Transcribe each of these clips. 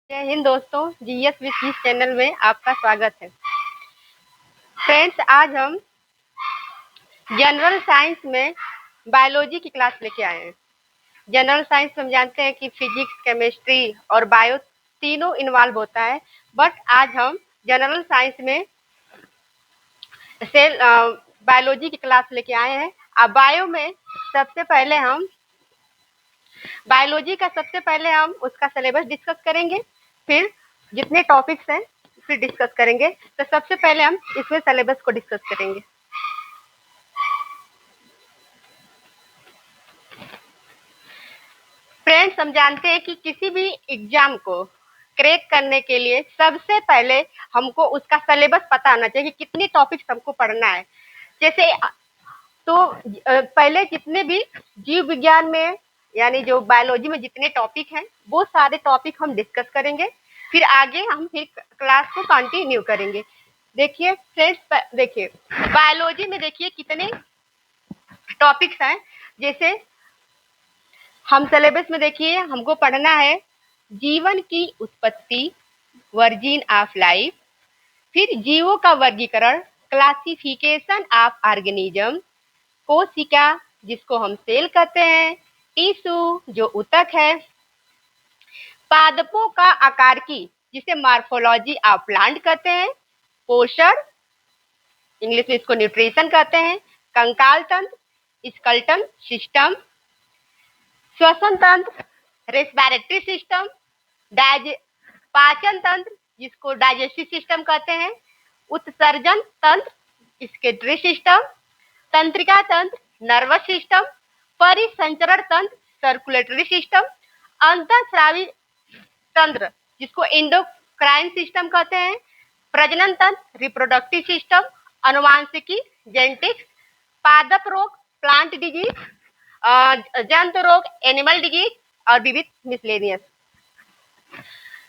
जय हिंद दोस्तों, GS wish channel में आपका स्वागत है। फ्रेंड्स, आज हम जनरल साइंस में बायोलॉजी की क्लास लेके आए हैं। जनरल साइंस में हम जानते हैं कि फिजिक्स, केमिस्ट्री और बायो तीनों इन्वॉल्व होता है, बट आज हम जनरल साइंस में सेल बायोलॉजी की क्लास लेके आए हैं। अब बायोलॉजी का सबसे पहले हम उसका सिलेबस डिस्कस करेंगे, फिर जितने टॉपिक्स हैं फिर डिस्कस करेंगे। तो सबसे पहले हम इसमें सिलेबस को डिस्कस करेंगे। फ्रेंड्स, हम जानते हैं कि किसी भी एग्जाम को क्रैक करने के लिए सबसे पहले हमको उसका सिलेबस पता होना चाहिए कि कितनी टॉपिक्स हमको पढ़ना है। जैसे पहले जितने भी जीव विज्ञान में यानी जो बायोलॉजी में जितने टॉपिक हैं वो सारे टॉपिक हम डिस्कस करेंगे, फिर आगे हम फिर क्लास को कंटिन्यू करेंगे। देखिए फ्रेंड्स, देखिए बायोलॉजी में देखिए कितने टॉपिक्स हैं। जैसे हम सिलेबस में देखिए हमको पढ़ना है जीवन की उत्पत्ति, वर्जिन ऑफ लाइफ, फिर जीवों का वर्गीकरण, क्लासिफिकेशन ऑफ ऑर्गेनिज्म, कोशिका जिसको हम सेल कहते हैं, टिश्यू जो ऊतक है, पादपों का आकार की जिसे मार्फोलॉजी ऑफ प्लांट कहते हैं, पोषण इंग्लिश में इसको न्यूट्रिशन कहते हैं, कंकाल तंत्र, स्केलेटन सिस्टम, श्वसन तंत्र, रेस्पिरेटरी सिस्टम, पाचन तंत्र जिसको डाइजेस्टिव सिस्टम कहते हैं, उत्सर्जन तंत्र, स्केटरी सिस्टम, तंत्रिका तंत्र, नर्वस सिस्टम, परिसंचरण तंत्र, सर्कुलेटरी सिस्टम, अंतःस्रावी तंत्र जिसको एंडोक्राइन सिस्टम कहते हैं, प्रजनन तंत्र, रिप्रोडक्टिव सिस्टम, अनुवांशिकी जेनेटिक्स, पादप रोग, प्लांट डिजीज, जंतु रोग, एनिमल डिजीज और विविध मिसलेनियस।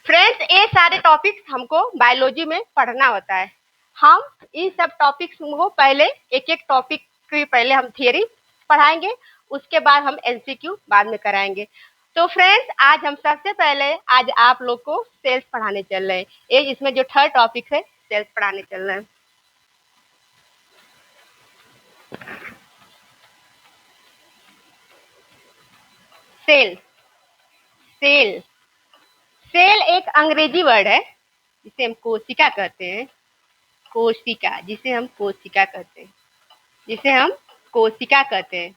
फ्रेंड्स, ये सारे टॉपिक्स हमको बायोलॉजी में पढ़ना होता है। हम इन सब टॉपिक्स को पहले एक एक टॉपिक की पहले हम थियरी पढ़ाएंगे, उसके बाद हम एमसीक्यू बाद में कराएंगे। तो फ्रेंड्स, आज हम सबसे पहले आज आप लोग को सेल्स पढ़ाने चल रहे हैं। ये इसमें जो थर्ड टॉपिक है सेल्स पढ़ाने चल रहे हैं। सेल सेल सेल एक अंग्रेजी वर्ड है जिसे हम कोशिका कहते हैं। कोशिका जिसे हम कोशिका कहते हैं जिसे हम कोशिका कहते हैं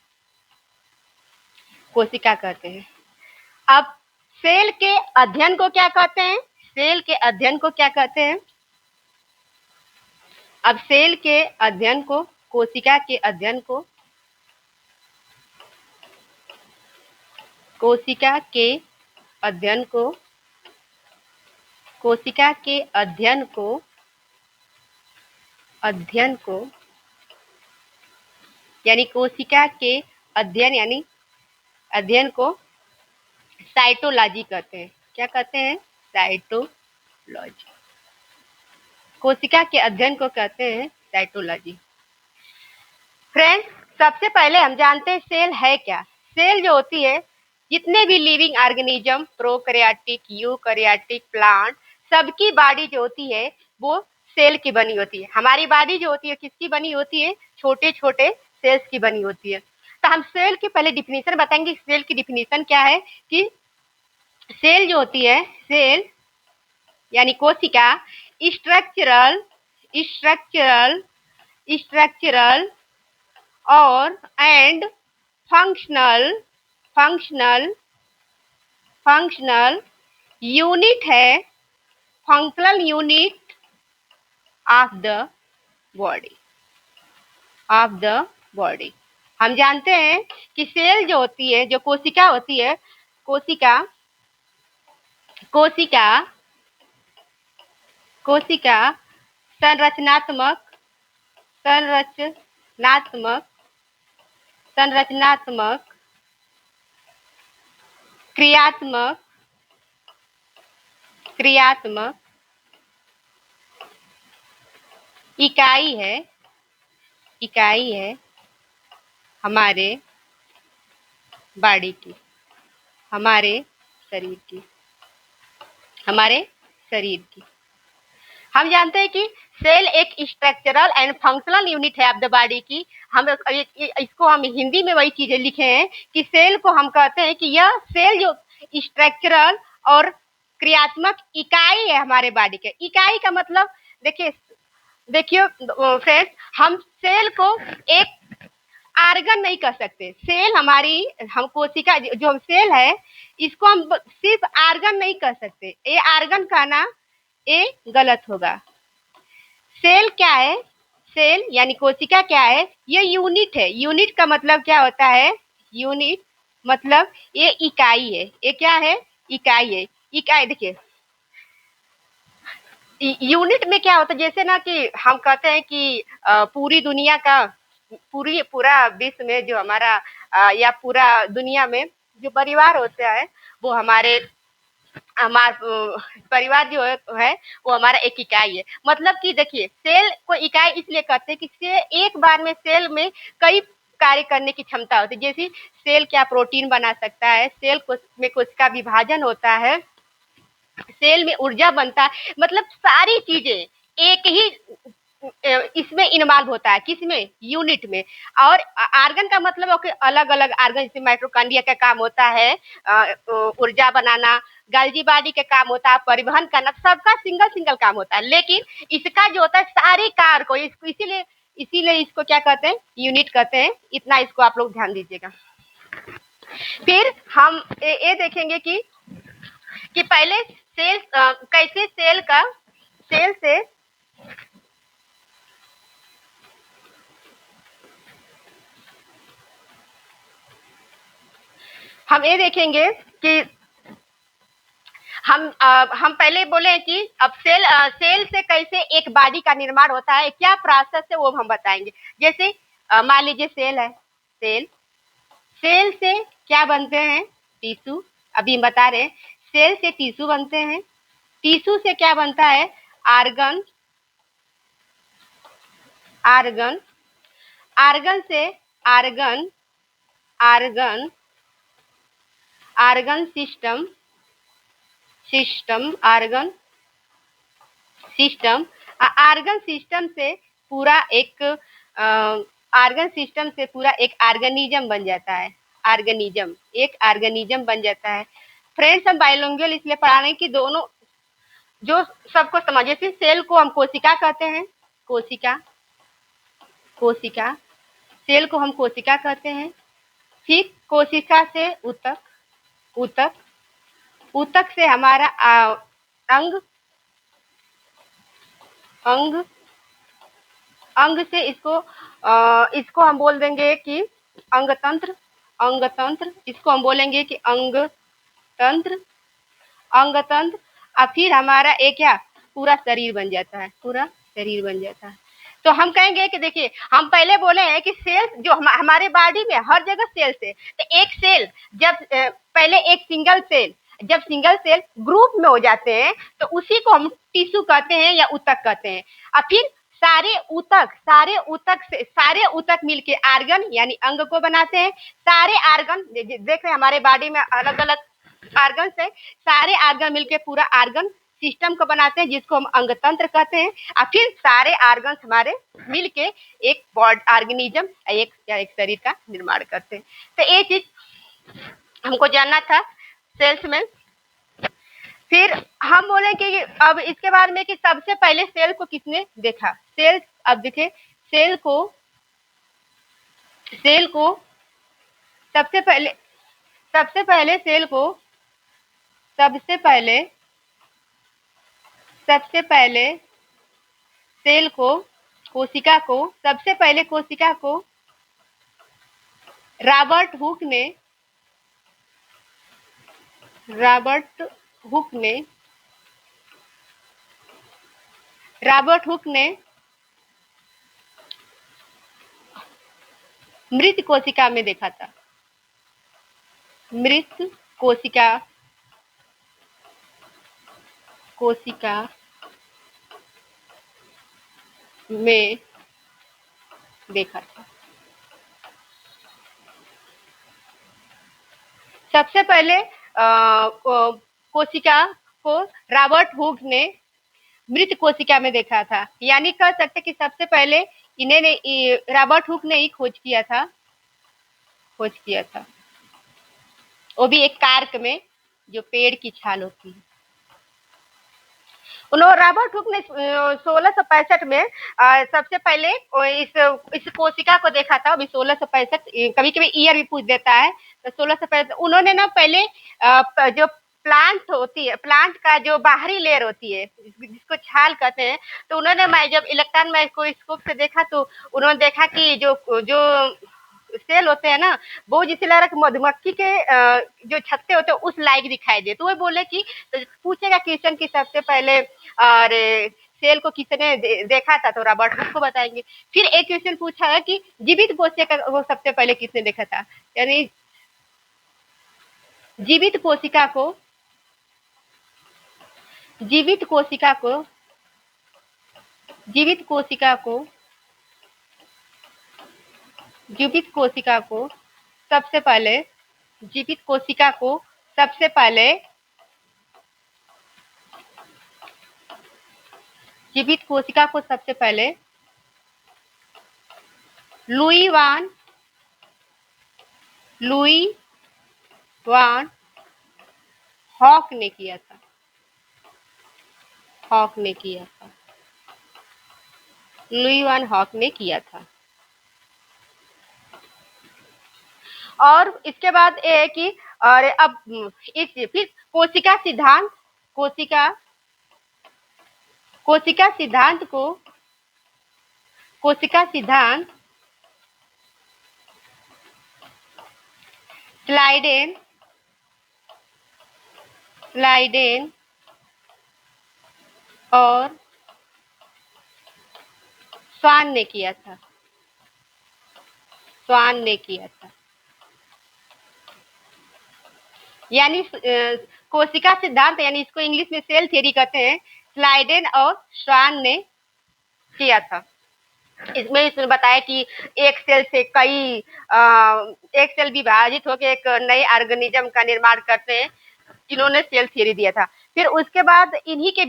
कोशिका कहते हैं। अब सेल के अध्ययन को क्या कहते हैं? सेल के अध्ययन को क्या कहते हैं? अब सेल के अध्ययन को, कोशिका के अध्ययन को, कोशिका के अध्ययन को, कोशिका के अध्ययन को, अध्ययन को यानी कोशिका के अध्ययन यानी अध्ययन को साइटोलॉजी कहते हैं। क्या कहते हैं? साइटोलॉजी। कोशिका के अध्ययन को कहते हैं साइटोलॉजी। फ्रेंड्स, सबसे पहले हम जानते हैं सेल है क्या। सेल जो होती है, जितने भी living organism, prokaryotic, eukaryotic, plant, सबकी बॉडी जो होती है वो सेल की बनी होती है। हमारी बॉडी जो होती है किसकी बनी होती है? छोटे छोटे सेल्स की बनी होती है। तो हम सेल की पहले डिफिनीशन बताएंगे। सेल की डिफिनीशन क्या है कि सेल जो होती है, सेल यानी कोशिका, स्ट्रक्चरल स्ट्रक्चरल स्ट्रक्चरल और and functional functional functional unit है, functional unit of the body हम जानते हैं कि सेल जो होती है, जो कोशिका होती है, कोशिका कोशिका कोशिका संरचनात्मक संरचनात्मक संरचनात्मक क्रियात्मक क्रियात्मक इकाई है हमारे बॉडी की, हमारे शरीर की। हमारे शरीर की। हम जानते हैं कि सेल एक स्ट्रक्चरल एंड फंक्शनल यूनिट है ऑफ द बॉडी की। हम इसको हम हिंदी में वही चीजें लिखे हैं कि सेल को हम कहते हैं कि यह सेल जो स्ट्रक्चरल और क्रियात्मक इकाई है हमारे बॉडी के। इकाई का मतलब देखिए देखिए फ्रेंड्स, हम सेल को एक आर्गन नहीं कह सकते। सेल हमारी हम कोशिका जो हम सेल है इसको हम सिर्फ आर्गन नहीं कह सकते। ये आर्गन कहना ये गलत होगा। सेल क्या है? सेल यानी कोशिका क्या है? ये यूनिट है। यूनिट का मतलब क्या होता है? यूनिट मतलब ये इकाई है। ये क्या है? इकाई है। इकाई देखिए यूनिट में क्या होता है, जैसे ना कि हम कहते हैं कि पूरी दुनिया का पूरा विश्व में जो हमारा या पूरा दुनिया में जो परिवार होता है वो हमारा परिवार जो है वो हमारा एक इकाई है। मतलब कि देखिए सेल को इकाई इसलिए कहते हैं कि एक बार में सेल में कई कार्य करने की क्षमता होती है। जैसे सेल क्या प्रोटीन बना सकता है, सेल में कोशिका विभाजन होता है, सेल में ऊर्जा बनता है। मतलब सारी चीजें एक ही इसमें इन्वॉल्व होता है। किसमें? यूनिट में। और आर्गन का मतलब है कि अलग अलग आर्गन, जैसे माइटोकॉन्ड्रिया का काम होता है ऊर्जा बनाना, गल्जी बॉडी का काम होता है परिवहन करना, सबका सिंगल सिंगल काम होता है। लेकिन इसका जो होता है सारे कार्य को इसीलिए इसीलिए इसको क्या कहते हैं? यूनिट कहते हैं। इतना इसको आप लोग ध्यान दीजिएगा। फिर हम ये देखेंगे कि पहले सेल कैसे सेल से हम ये देखेंगे कि हम पहले बोले कि अब सेल से कैसे एक बॉडी का निर्माण होता है, क्या प्रोसेस है वो हम बताएंगे। जैसे मान लीजिए सेल है। सेल सेल से क्या बनते हैं? टिश्यू। अभी हम बता रहे हैं सेल से टिश्यू बनते हैं। टिश्यू से क्या बनता है? आर्गन। आर्गन आर्गन से organ organ organ system. Organ system. Organ system से पूरा एक आर्गन सिस्टम से पूरा एक ऑर्गेनिज्म बन जाता है। ऑर्गेनिज्म एक ऑर्गेनिज्म बन जाता है। फ्रेंड्स, हम बायोलॉजिकल इसलिए पढ़ा रहे हैं कि दोनों जो सबको समझ। जैसे सेल को हम कोशिका कहते हैं। कोशिका कोशिका सेल को हम कोशिका कहते हैं। फिर कोशिका से ऊतक। ऊतक ऊतक से हमारा अंग। अंग अंग से इसको हम बोल देंगे कि अंगतंत्र। अंगतंत्र इसको हम बोलेंगे कि अंगतंत्र। अंगतंत्र और फिर हमारा एक क्या पूरा शरीर बन जाता है। पूरा शरीर बन जाता है। तो हम कहेंगे कि देखिए हम पहले बोले हैं कि सेल जो हमारे बॉडी में हर जगह सेल्स है। तो एक सेल जब पहले एक जब सिंगल सेल ग्रुप में हो जाते हैं तो उसी को हम टिश्यू कहते हैं या ऊतक कहते हैं। और फिर सारे ऊतक मिलके आर्गन यानी अंग को बनाते हैं। सारे आर्गन देख रहे हैं हमारे बॉडी में अलग अलग आर्गन है। सारे आर्गन मिलके पूरा आर्गन सिस्टम को बनाते हैं जिसको हम अंगतंत्र कहते हैं। और फिर सारे आर्गन हमारे मिलके एक ऑर्गेनिज्म एक शरीर का निर्माण करते हैं। तो ये चीज हमको जानना था सेल्स में। फिर हम बोले कि अब इसके बारे में कि सबसे पहले सेल को किसने देखा। सेल अब देखे सेल को सबसे पहले सबसे पहले सेल को सबसे पहले सबसे पहले सेल को कोशिका को सबसे पहले कोशिका को रॉबर्ट हुक ने मृत कोशिका में देखा था। मृत कोशिका में देखा था। सबसे पहले कोशिका को रॉबर्ट हुक ने मृत कोशिका में देखा था, यानी कह सकते कि सबसे पहले इन्हें रॉबर्ट हुक ने ही खोज किया था, वो भी एक कार्क में जो पेड़ की छाल होती है। उन्होंने रॉबर्ट हुक ने 1665 में सबसे पहले इस कोशिका को देखा था। अभी 1665, कभी कभी ईयर भी पूछ देता है, तो 1665 उन्होंने ना पहले जो प्लांट होती है, प्लांट का जो बाहरी लेयर होती है जिसको छाल कहते हैं, तो उन्होंने मैं जब इलेक्ट्रॉन माइक्रोस्कोप से देखा तो उन्होंने देखा कि जो जो सेल होते हैं ना, वो जिसे लग रहा है मधुमक्खी के जो छत्ते होते हैं उस लायक दिखाई दे, तो वो बोले कि तो पूछेगा क्वेश्चन की सबसे पहले और सेल को किसने देखा था, तो रॉबर्ट हुक को बताएंगे। फिर एक क्वेश्चन पूछा है कि जीवित कोशिका को सबसे पहले किसने देखा था, यानी जीवित कोशिका को जीवित कोशिका को जीवित कोशिका को जीवित कोशिका को सबसे पहले जीवित कोशिका को सबसे पहले जीवित कोशिका को सबसे पहले लुई वान हॉक ने किया था। लुई वान हॉक ने किया था। और इसके बाद ये है कि और अब इस फिर कोशिका सिद्धांत कोशिका सिद्धांत को कोशिका सिद्धांत स्लाइडेन और स्वान ने किया था। यानी कोशिका सिद्धांत, यानी इसको इंग्लिश में सेल थ्योरी कहते हैं, स्लाइडेन और स्वान ने किया था। इसमें बताया कि एक सेल से एक सेल विभाजित होकर एक नए ऑर्गेनिज्म का निर्माण करते हैं, जिन्होंने सेल थ्योरी दिया था। फिर उसके बाद इन्हीं के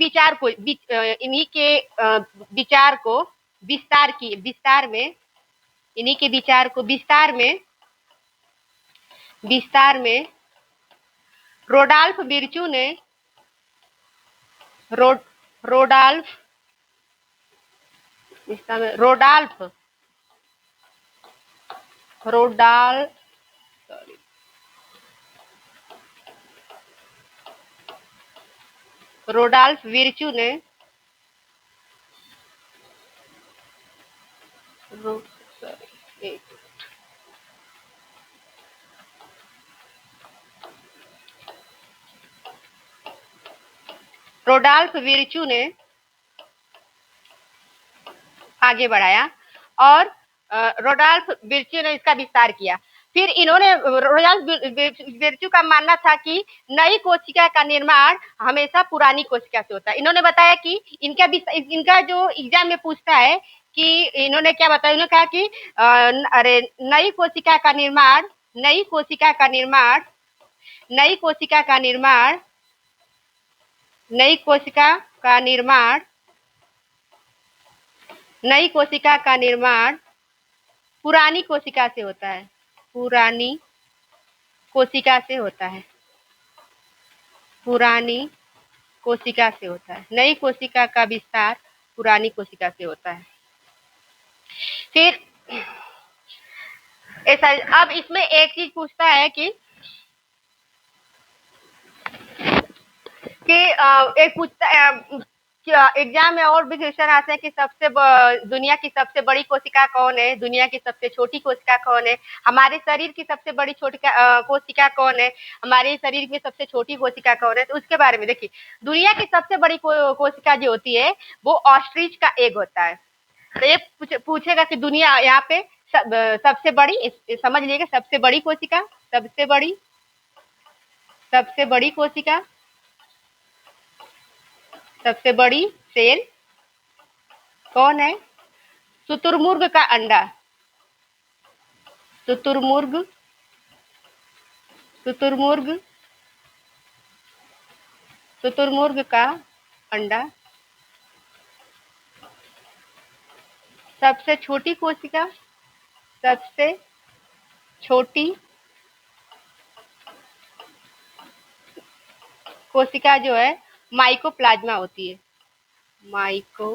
विचार को विस्तार में रोडॉल्फ विर्चू ने रोडॉल्फ विर्चू ने आगे बढ़ाया और रोडॉल्फ विर्चू ने इसका विस्तार किया। फिर इन्होंने रोडॉल्फ विर्चू का मानना था कि नई कोशिका का निर्माण हमेशा पुरानी कोशिका से होता है। इन्होंने बताया कि इनका जो एग्जाम में पूछता है कि इन्होंने क्या बताया, उन्होंने कहा कि अरे नई कोशिका का निर्माण नई कोशिका का निर्माण नई कोशिका का निर्माण पुरानी कोशिका से होता है। पुरानी कोशिका से होता है। नई कोशिका का विस्तार पुरानी कोशिका से होता है। फिर ऐसा, अब इसमें एक चीज पूछता है कि एक पूछता एग्जाम में और भी क्वेश्चन आते हैं कि दुनिया की सबसे बड़ी कोशिका कौन है, दुनिया की सबसे छोटी कोशिका कौन है, हमारे शरीर की सबसे बड़ी कोशिका कौन है, हमारे शरीर में सबसे छोटी कोशिका कौन है। तो उसके बारे में देखिए, दुनिया की सबसे बड़ी कोशिका जो होती है वो ऑस्ट्रिच का एग होता है। तो ये पूछेगा कि दुनिया यहाँ पे सबसे बड़ी, समझ लीजिएगा, सबसे बड़ी कोशिका, सबसे बड़ी सेल कौन है? शुतुरमुर्ग का अंडा। शुतुरमुर्ग शुतुरमुर्ग का अंडा। सबसे छोटी कोशिका, सबसे छोटी कोशिका जो है माइकोप्लाज्मा होती है। माइकोप्लाज्मा,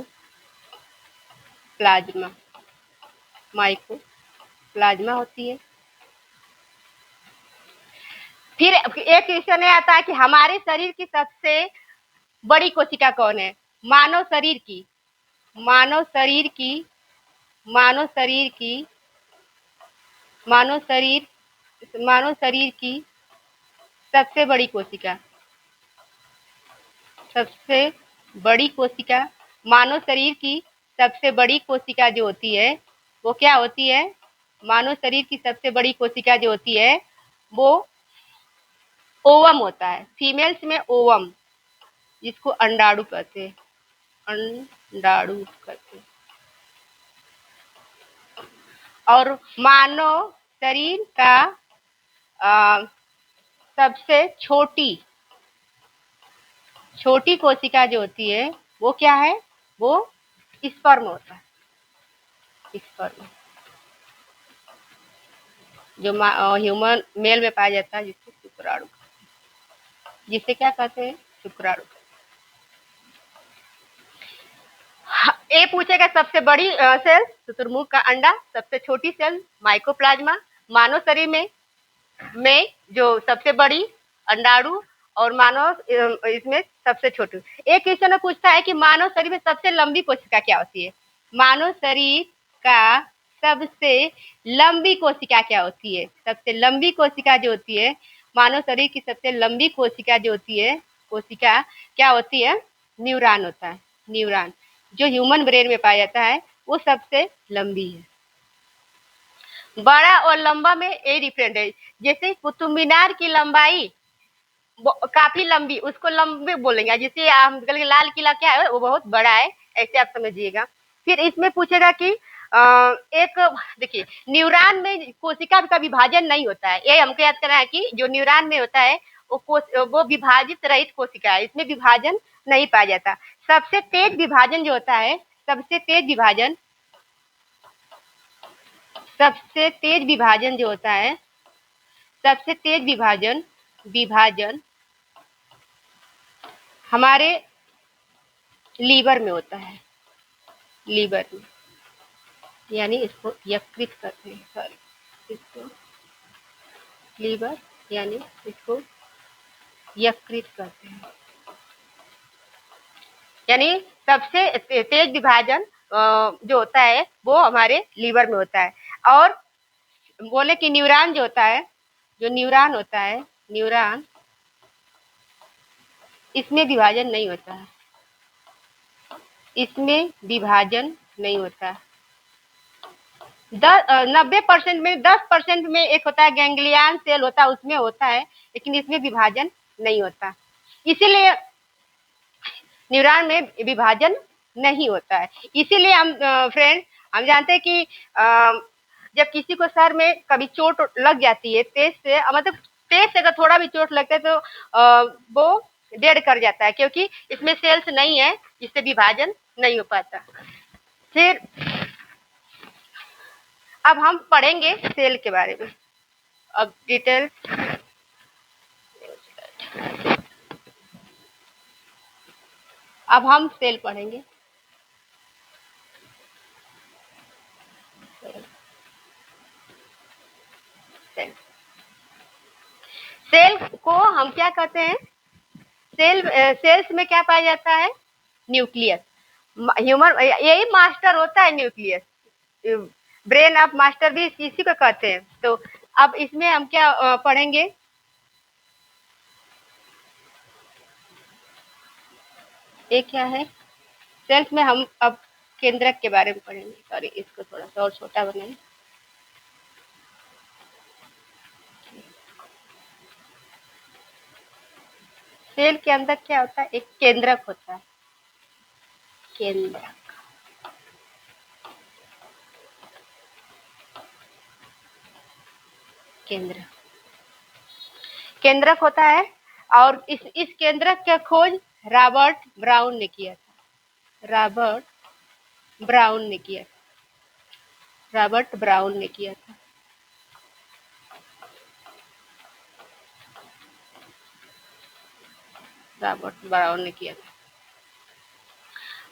माइकोप्लाज्मा होती है। फिर एक क्वेश्चन ये आता है कि हमारे शरीर की सबसे बड़ी कोशिका कौन है? मानव शरीर की, मानव शरीर की, मानव शरीर की, मानव शरीर, मानव शरीर की सबसे बड़ी कोशिका, सबसे बड़ी कोशिका, मानव शरीर की सबसे बड़ी कोशिका जो होती है वो क्या होती है? मानव शरीर की सबसे बड़ी कोशिका जो होती है वो ओवम होता है। फीमेल्स में ओवम, जिसको अंडाणु कहते हैं, अंडाणु कहते हैं। और मानव शरीर का सबसे छोटी कोशिका जो होती है वो क्या है? वो स्पर्म होता है। स्पर्म जो ह्यूमन मेल में पाया जाता है, जिसको शुक्राणु, जिसे क्या कहते हैं? शुक्राणु। ए पूछेगा सबसे बड़ी सेल शुतुरमुर्ग का अंडा, सबसे छोटी सेल माइकोप्लाज्मा, मानव शरीर में जो सबसे बड़ी अंडाणु, और मानव इसमें सबसे छोटी। एक क्वेश्चन में पूछता है कि मानव शरीर में सबसे लंबी कोशिका क्या होती है? मानव शरीर का सबसे लंबी कोशिका क्या होती है? सबसे लंबी कोशिका जो होती है, मानव शरीर की सबसे लंबी कोशिका जो होती है, कोशिका क्या होती है? न्यूरॉन होता है। न्यूरॉन जो ह्यूमन ब्रेन में पाया जाता है वो सबसे लंबी है। बड़ा और लंबा में ये डिफरेंट है। जैसे कुतुब मीनार की लंबाई काफी लंबी, उसको लंबे बोलेंगे। जैसे हम लाल किला क्या है वो बहुत बड़ा है, ऐसे आप समझिएगा। फिर इसमें पूछेगा कि एक देखिए, न्यूरॉन में कोशिका का विभाजन नहीं होता है। ये हमको याद करना है कि जो न्यूरॉन में होता है वो विभाजित रहित कोशिका है, इसमें विभाजन नहीं पाया जाता। सबसे तेज विभाजन जो होता है, सबसे तेज विभाजन, सबसे तेज विभाजन जो होता है, सबसे तेज विभाजन हमारे लीवर में होता है। लीवर में, यानी इसको यकृत कहते हैं। सॉरी, इसको लीवर यानी इसको यकृत कहते हैं। यानी सबसे तेज विभाजन जो होता है वो हमारे लीवर में होता है। और बोले कि न्यूरॉन जो होता है, जो न्यूरॉन होता है, न्यूरॉन, इसमें विभाजन नहीं होता है, इसमें विभाजन नहीं होता। 90% में 10% में एक होता है गैंग्लियन सेल होता है, उसमें होता है, लेकिन इसमें विभाजन नहीं होता। इसीलिए न्यूरॉन में विभाजन नहीं होता है। इसीलिए हम फ्रेंड, हम जानते हैं कि जब किसी को सर में कभी चोट लग जाती है तेज से, मतलब तेज से अगर थोड़ा भी चोट लगता है तो वो डेड कर जाता है, क्योंकि इसमें सेल्स नहीं है, इससे विभाजन नहीं हो पाता। फिर अब हम पढ़ेंगे सेल के बारे में। अब डिटेल, अब हम सेल पढ़ेंगे। सेल, सेल को हम क्या कहते हैं? सेल्स में क्या पाया जाता है? न्यूक्लियस। ह्यूमन, यही मास्टर होता है न्यूक्लियस। ब्रेन ऑफ मास्टर भी इसी को कहते हैं। तो अब इसमें हम क्या पढ़ेंगे? ये क्या है? सेल्स में हम अब केंद्रक के बारे में पढ़ेंगे। सॉरी, इसको थोड़ा सा और छोटा बनाएं। सेल के अंदर क्या होता है? एक केंद्रक होता है। केंद्रक, केंद्रक, केंद्रक होता है। और इस केंद्रक का खोज रॉबर्ट ब्राउन ने किया था। रॉबर्ट ब्राउन ने किया रॉबर्ट ब्राउन ने किया था। रॉबर्ट ब्राउन ने किया था।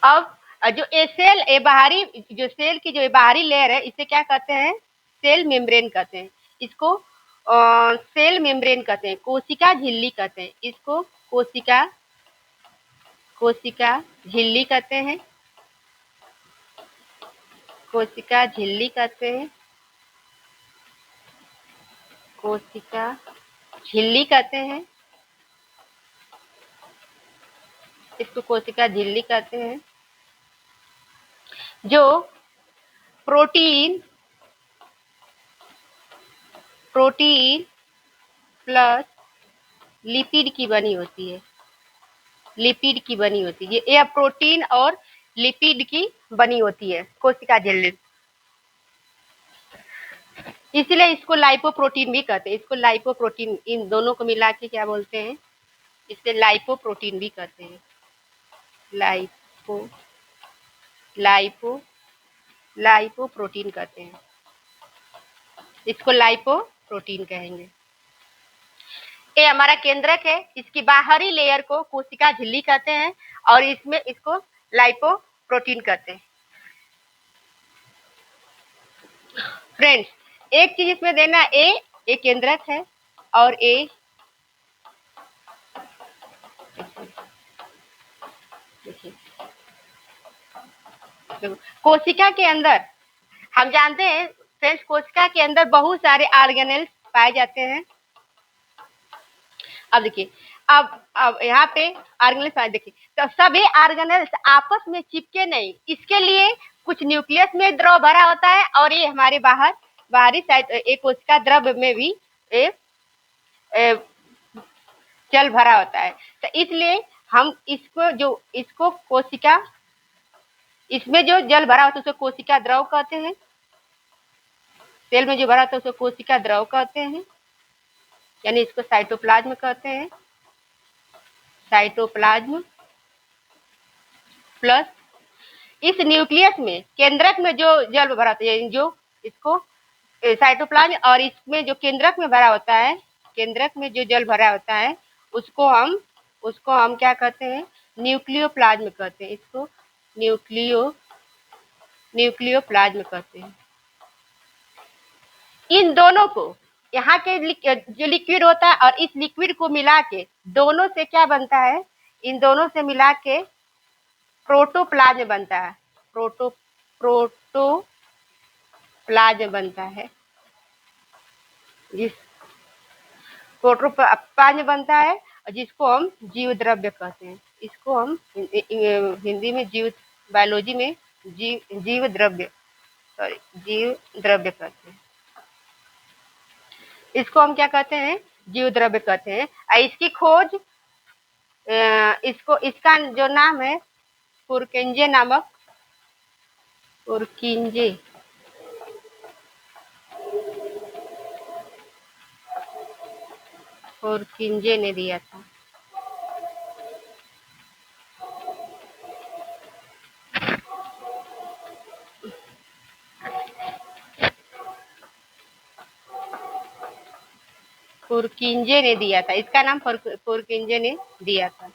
अब जो ये बाहरी, जो सेल की जो बाहरी लेयर है, इसे क्या कहते हैं? सेल मेम्ब्रेन कहते हैं। इसको सेल मेम्ब्रेन कहते हैं, कोशिका झिल्ली कहते हैं। इसको कोशिका झिल्ली कहते हैं। कोशिका झिल्ली कहते हैं। कोशिका झिल्ली कहते हैं। इसको कोशिका झिल्ली कहते हैं। जो प्रोटीन प्लस लिपिड की बनी होती है। लिपिड की बनी होती है। ये प्रोटीन और लिपिड की बनी होती है कोशिका झिल्ली। इसलिए इसको लाइपोप्रोटीन भी कहते हैं। इसको लाइपोप्रोटीन, इन दोनों को मिला के क्या बोलते हैं? इसे लाइपोप्रोटीन भी कहते हैं। लाइपोप्रोटीन कहते हैं। इसको लाइपोप्रोटीन कहेंगे। ये हमारा केंद्रक है। इसकी बाहरी लेयर को कोशिका झिल्ली कहते हैं और इसमें इसको लाइपोप्रोटीन कहते हैं। फ्रेंड्स, एक चीज इसमें देना, ए केंद्रक है और ए कोशिका के अंदर हम जानते हैं फ्रेंड्स, कोशिका के अंदर बहुत सारे ऑर्गेनेल्स पाए जाते हैं। अब देखिए, अब यहाँ पे ऑर्गेनेल्स देखिए, तो सभी ऑर्गेनेल्स आपस में चिपके नहीं, इसके लिए कुछ न्यूक्लियस में द्रव भरा होता है और ये हमारे बाहरी साइड एक कोशिका द्रव में भी जल भरा होता है। तो इसलिए हम इसको कोशिका, इसमें जो जल भरा होता है उसको कोशिका द्रव कहते हैं। सेल में जो भरा होता है उसको कोशिका द्रव कहते हैं, यानी इसको साइटोप्लाज्म कहते हैं। साइटोप्लाज्म प्लस इस न्यूक्लियस में, केंद्रक में जो जल भरा होता है, जो इसको साइटोप्लाज्म और इसमें जो केंद्रक में भरा होता है, केंद्रक में जो जल भरा होता है उसको हम क्या कहते हैं? न्यूक्लियोप्लाज्म कहते हैं। इसको न्यूक्लियोप्लाज्म कहते हैं। इन दोनों को, यहाँ के जो लिक्विड होता है और इस लिक्विड को मिला के दोनों से क्या बनता है? इन दोनों से मिला के प्रोटोप्लाज्म बनता है। प्रोटोप्लाज्म बनता है। जिस प्रोटोप्लाज्म बनता है और जिसको हम जीव द्रव्य कहते हैं। इसको हम हिंदी में बायोलॉजी में जीव द्रव्य कहते हैं। इसको हम क्या कहते हैं? जीव द्रव्य कहते हैं। इसकी खोज, इसका जो नाम है पुरकिंजे ने दिया था। पुरकिंजे ने दिया था। इसका नाम पुरकिंजे ने दिया था।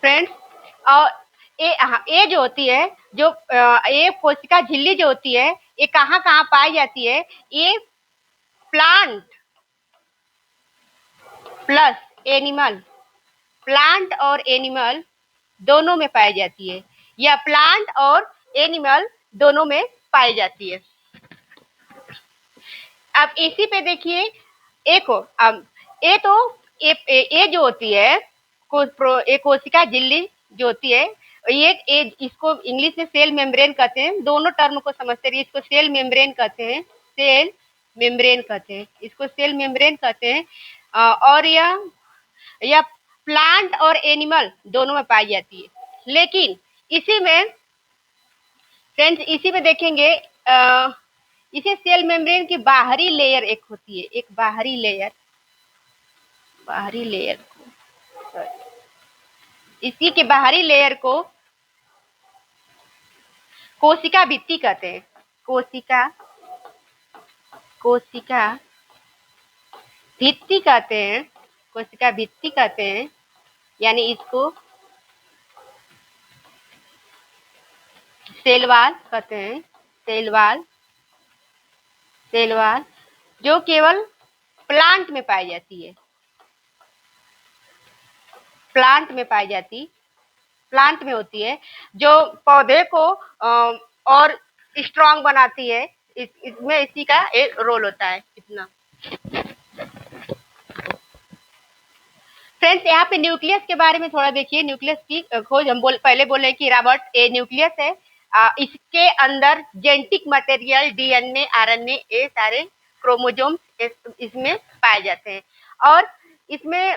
फ्रेंड्स, और ये जो होती है, जो ये कोशिका झिल्ली जो होती है, ये कहाँ पाई जाती है? ये प्लांट प्लस एनिमल, प्लांट और एनिमल दोनों में पाई जाती है, या प्लांट और एनिमल दोनों में पाई जाती है। अब इसी पे देखिए, एक हो अब ये जो होती है कोशिका झिल्ली जो होती है, ये इसको इंग्लिश में सेल मेम्ब्रेन कहते हैं। दोनों टर्म को समझते रहिए। इसको सेल मेम्ब्रेन कहते हैं। इसको सेल मेम्ब्रेन कहते हैं। और यह प्लांट और एनिमल दोनों में पाई जाती है। लेकिन इसी में फ्रेंड्स इसी में देखेंगे इसे सेल मेम्ब्रेन की बाहरी लेयर एक होती है, एक बाहरी लेयर को, इसी के बाहरी लेयर को कोशिका भित्ति कहते हैं। कोशिका भित्ति कहते हैं, कोशिका भित्ति कहते हैं। यानी इसको सेल वॉल कहते हैं, सेल वॉल जो केवल प्लांट में पाई जाती है, प्लांट में होती है, जो पौधे को और स्ट्रॉन्ग बनाती है। इसमें इसी का एक रोल होता है। इतना फ्रेंड्स यहाँ पे न्यूक्लियस के बारे में थोड़ा देखिए। न्यूक्लियस की खोज हम पहले बोले कि रॉबर्ट ए न्यूक्लियस है। इसके अंदर जेनेटिक मटेरियल, डीएनए, आरएनए, ये सारे क्रोमोजोम इसमें पाए जाते हैं। और इसमें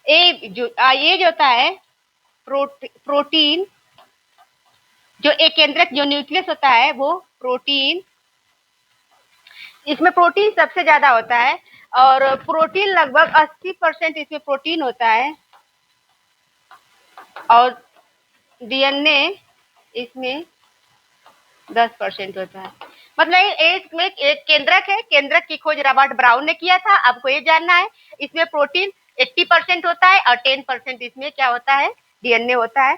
ये जो होता है प्रोटीन, जो एक केंद्रक जो न्यूक्लियस होता है वो प्रोटीन, इसमें प्रोटीन सबसे ज्यादा होता है। और प्रोटीन लगभग 80% इसमें प्रोटीन होता है। और डीएनए इसमें 10% होता है। मतलब इसमें एक केंद्रक है, केंद्रक की खोज रॉबर्ट ब्राउन ने किया था। आपको ये जानना है इसमें प्रोटीन 80% होता है और 10% इसमें क्या होता है, डीएनए होता है।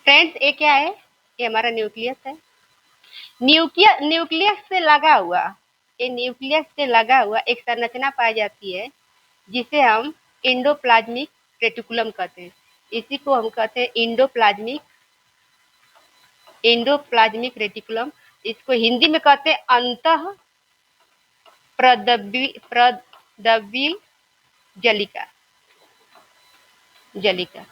फ्रेंड्स ये क्या है, ये हमारा न्यूक्लियस है। न्यूक्लियस से लगा हुआ, ये न्यूक्लियस से लगा हुआ एक संरचना पाई जाती है जिसे हम एंडोप्लाज्मिक रेटिकुलम कहते हैं। इसी को हम कहते हैं एंडोप्लाज्मिक रेटिकुलम। इसको हिंदी में कहते हैं अंतः प्रदव्य जलिका।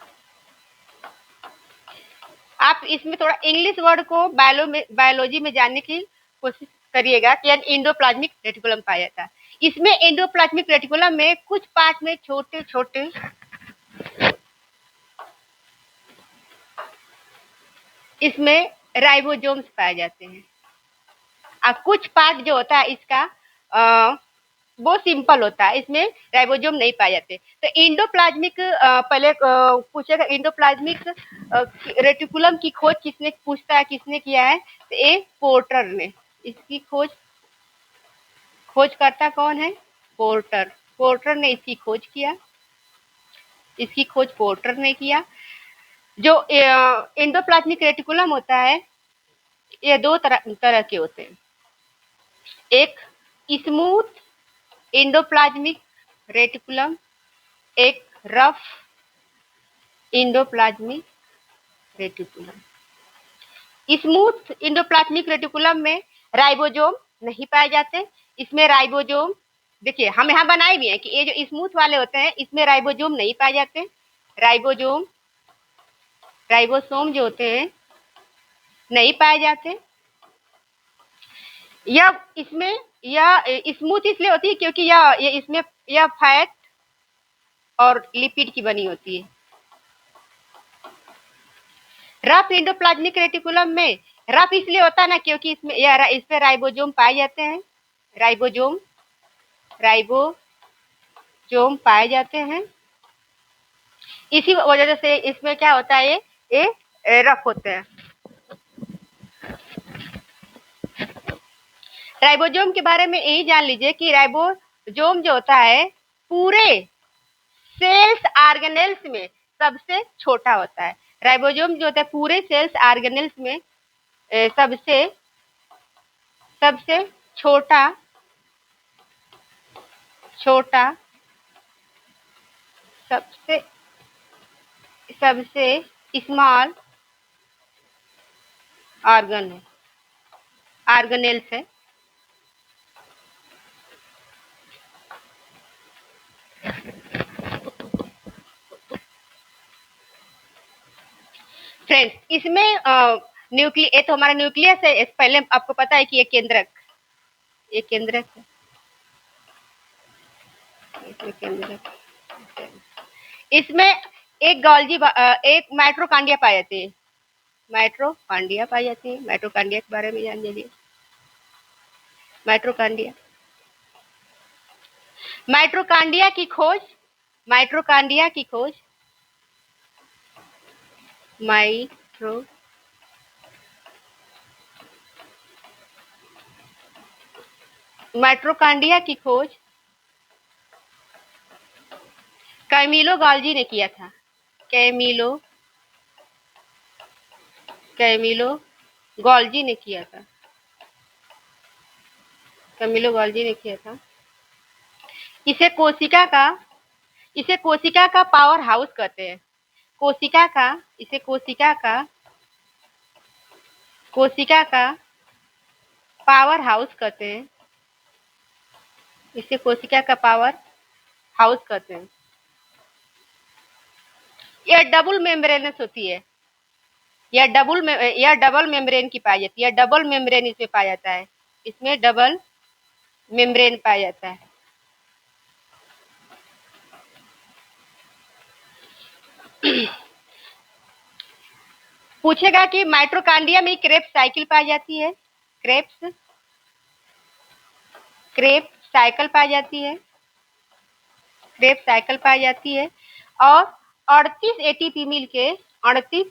आप इसमें थोड़ा इंग्लिश वर्ड को बायोलॉजी में जानने की कोशिश करिएगा कि एंडोप्लाज्मिक रेटिकुलम पाया जाता है। इसमें एंडोप्लाज्मिक रेटिकुलम में कुछ पार्ट में छोटे छोटे इसमें राइबोसोम्स पाए जाते हैं। कुछ पार्ट जो होता है इसका वो सिंपल होता है, इसमें राइबोसोम नहीं पाए जाते। तो एंडोप्लाज्मिक पहले पूछेगा एंडोप्लाज्मिक रेटिकुलम की खोज किसने किया है, तो ये पोर्टर ने। इसकी खोजकर्ता कौन है, पोर्टर ने इसकी खोज किया। इसकी खोज पोर्टर ने किया। जो एंडोप्लाज्मिक रेटिकुलम होता है ये दो तरह के होते हैं। एक स्मूथ एंडोप्लाज्मिक रेटिकुलम, एक rough endoplasmic reticulum. Smooth endoplasmic reticulum में राइबोसोम नहीं पाए जाते। इसमें राइबोसोम देखिए हम यहाँ बनाए भी हैं कि ये जो स्मूथ वाले होते हैं इसमें राइबोसोम नहीं पाए जाते। राइबोसोम जो होते हैं नहीं पाए जाते। यह स्मूथ इसलिए होती है क्योंकि यह फैट और लिपिड की बनी होती है। रफ एंडोप्लाज्मिक रेटिकुलम में रफ इसलिए होता है ना क्योंकि इसमें राइबोसोम पाए जाते हैं। राइबोसोम पाए जाते हैं। इसी वजह से इसमें क्या होता है, ये रफ होते हैं। राइबोसोम के बारे में यही जान लीजिए कि राइबोसोम जो होता है पूरे सेल्स ऑर्गेनेल्स में सबसे छोटा होता है। राइबोसोम जो होता है पूरे सेल्स ऑर्गेनेल्स में सबसे छोटा सबसे स्मॉल ऑर्गेनेल्स है। फ्रेंड्स, इसमें ये तो हमारा न्यूक्लियस है। पहले आपको पता है कि ये केंद्रक है, इसमें केंद्रक। इसमें एक माइटोकांड्रिया पाई जाती है, माइटोकांड्रिया के बारे में जान लीजिए। माइटोकांड्रिया माइटोकांड्रिया की खोज माइटोकांड्रिया की खोज माइट्रो माइटोकांड्रिया की खोज कैमिलो गॉल्जी ने किया था। कैमिलो गॉल्जी ने किया था। कैमिलो गॉल्जी ने किया था। इसे कोशिका का पावर हाउस कहते हैं। कोशिका का पावर हाउस कहते हैं। इसे कोशिका का पावर हाउस कहते हैं। यह डबल मेम्ब्रेनस होती है। यह डबल मेम्ब्रेन की पाई जाती है। डबल मेम्ब्रेन इसमें पाया जाता है। इसमें डबल मेम्ब्रेन पाया जाता है। पूछेगा कि माइटोकांड्रिया में क्रेब्स साइकिल पाई जाती है। क्रेब्स साइकिल पाई जाती है। और 38 एटीपी मिल के 38